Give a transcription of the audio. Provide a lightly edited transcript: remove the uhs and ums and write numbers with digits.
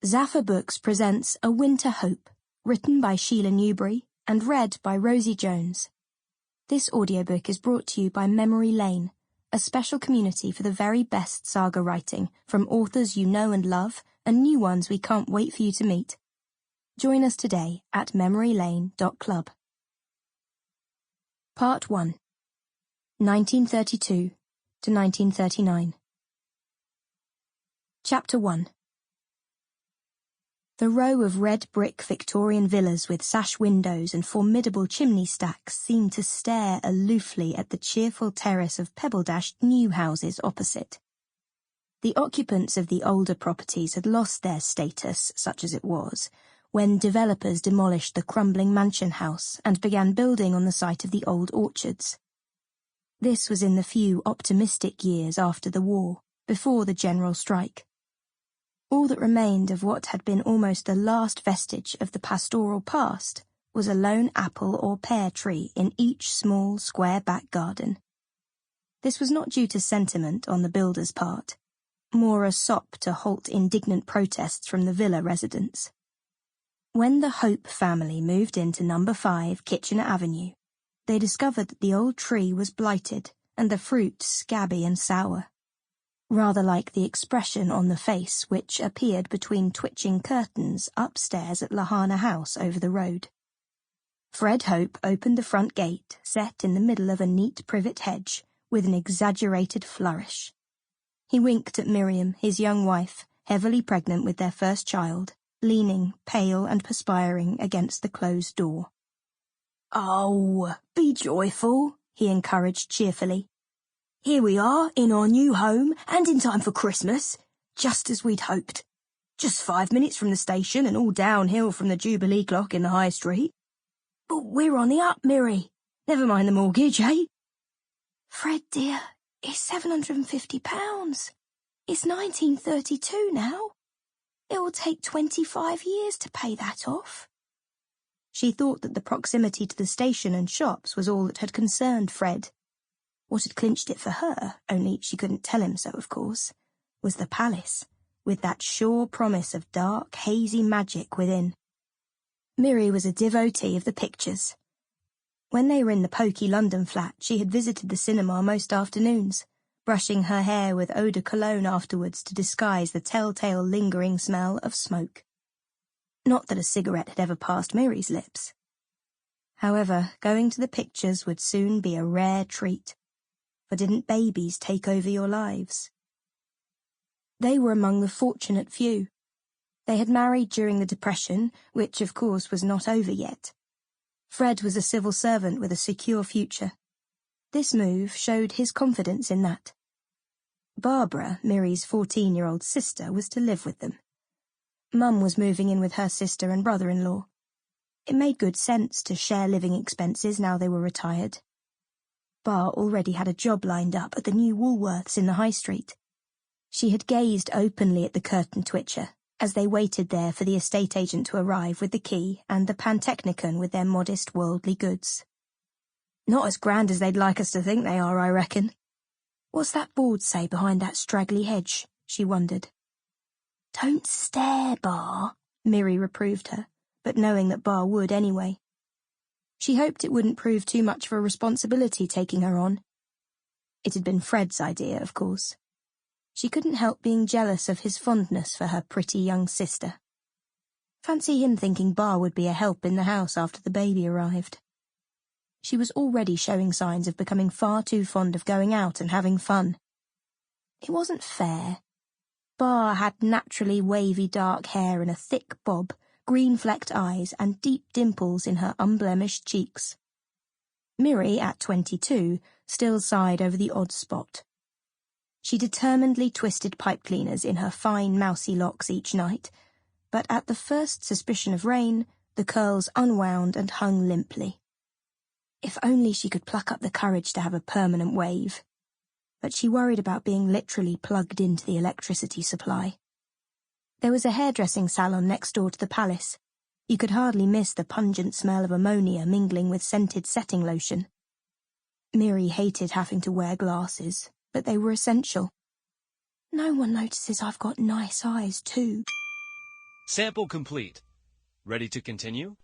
Zaffa Books presents A Winter Hope, written by Sheila Newberry and read by Rosie Jones. This audiobook is brought to you by Memory Lane, a special community for the very best saga writing from authors you know and love and new ones we can't wait for you to meet. Join us today at memorylane.club. Part 1, 1932 to 1939. Chapter 1. The row of red brick Victorian villas with sash windows and formidable chimney stacks seemed to stare aloofly at the cheerful terrace of pebble-dashed new houses opposite. The occupants of the older properties had lost their status, such as it was, when developers demolished the crumbling mansion house and began building on the site of the old orchards. This was in the few optimistic years after the war, before the general strike. All that remained of what had been almost the last vestige of the pastoral past was a lone apple or pear tree in each small, square back garden. This was not due to sentiment on the builder's part, more a sop to halt indignant protests from the villa residents. When the Hope family moved into No. 5 Kitchener Avenue, they discovered that the old tree was blighted and the fruit scabby and sour, rather like the expression on the face which appeared between twitching curtains upstairs at Lahana House over the road. Fred Hope opened the front gate, set in the middle of a neat privet hedge, with an exaggerated flourish. He winked at Miriam, his young wife, heavily pregnant with their first child, leaning, pale and perspiring, against the closed door. "Oh, be joyful," he encouraged cheerfully. "Here we are, in our new home, and in time for Christmas, just as we'd hoped. Just 5 minutes from the station and all downhill from the Jubilee clock in the High Street. But we're on the up, Mirry. Never mind the mortgage, eh?" "Fred, dear, it's £750. It's 1932 now. It will take 25 years to pay that off." She thought that the proximity to the station and shops was all that had concerned Fred. What had clinched it for her, only she couldn't tell him so, of course, was the palace, with that sure promise of dark, hazy magic within. Miri was a devotee of the pictures. When they were in the poky London flat, she had visited the cinema most afternoons, brushing her hair with eau de cologne afterwards to disguise the telltale lingering smell of smoke. Not that a cigarette had ever passed Miri's lips. However, going to the pictures would soon be a rare treat. For didn't babies take over your lives? They were among the fortunate few. They had married during the Depression, which of course was not over yet. Fred was a civil servant with a secure future. This move showed his confidence in that. Barbara, Miri's 14-year-old sister, was to live with them. Mum was moving in with her sister and brother-in-law. It made good sense to share living expenses now they were retired. Bar already had a job lined up at the new Woolworths in the High Street. She had gazed openly at the curtain twitcher as they waited there for the estate agent to arrive with the key and the pantechnicon with their modest worldly goods. "Not as grand as they'd like us to think they are, I reckon. What's that board say behind that straggly hedge?" she wondered. "Don't stare, Bar," Miri reproved her, but knowing that Bar would anyway. She hoped it wouldn't prove too much of a responsibility taking her on. It had been Fred's idea, of course. She couldn't help being jealous of his fondness for her pretty young sister. Fancy him thinking Bar would be a help in the house after the baby arrived. She was already showing signs of becoming far too fond of going out and having fun. It wasn't fair. Bar had naturally wavy dark hair and a thick bob, green-flecked eyes and deep dimples in her unblemished cheeks. Miri, at 22, still sighed over the odd spot. She determinedly twisted pipe cleaners in her fine mousy locks each night, but at the first suspicion of rain, the curls unwound and hung limply. If only she could pluck up the courage to have a permanent wave. But she worried about being literally plugged into the electricity supply. There was a hairdressing salon next door to the palace. You could hardly miss the pungent smell of ammonia mingling with scented setting lotion. Miri hated having to wear glasses, but they were essential. "No one notices I've got nice eyes, too." Sample complete. Ready to continue?